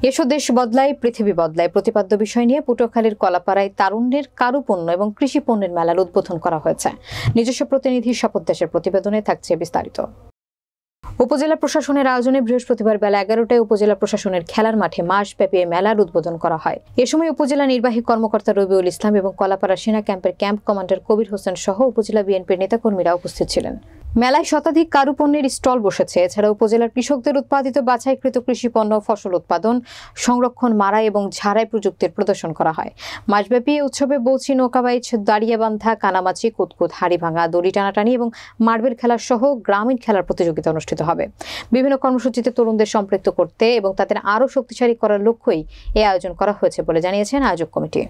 এসো দেশ বদলায় পৃথিবী বদলায় প্রতিপাদ্য বিষয় নিয়ে পটুয়াখালীর কলাপাড়ায় তারুণ্যের কারুপণ্য এবং কৃষি পণ্যের মেলার উদ্বোধন করা হয়েছে। নিজস্ব প্রতিনিধি শপথ দেশের প্রতিবেদনে থাকছে বিস্তারিত। উপজেলা প্রশাসনের আয়োজনে বৃহস্পতিবার বেলা 11টায় উপজেলা প্রশাসনের খেলার মাঠে মাসব্যাপী মেলার উদ্বোধন করা হয়। এ সময় উপজেলা নির্বাহী কর্মকর্তা রবিউল ইসলাম এবং কলাপাড়া সেনা ক্যাম্পের ক্যাম্প কমান্ডার কবির হোসেন সহ উপজেলা বিএনপির নেতাকর্মীরা উপস্থিত ছিলেন। মেলায় শতাধিক কারুপণ্যের স্টল বসেছে। এছাড়া উপজেলার কৃষকদের উৎপাদিত বাছাইকৃত কৃষি পণ্য, ফসল উৎপাদন, সংরক্ষণ, মাড়াই এবং ঝাড়াই প্রযুক্তির প্রদর্শন করা হয়। মাসব্যাপী উৎসবে বৌচি, নৌকাবাইচ, দাঁড়িয়াবান্ধা, কানামাছি, কুতকুত, হাড়ি ভাঙা, দড়ি টানাটানি এবং মার্বেল খেলা সহ গ্রামীণ খেলার প্রতিযোগিতা অনুষ্ঠিত হবে। বিভিন্ন কর্মসূচিতে তরুণদের সম্পৃক্ত করতে এবং তাদের আরও শক্তিশালী করার লক্ষ্যেই এই আয়োজন করা হয়েছে বলে জানিয়েছেন আয়োজক কমিটি।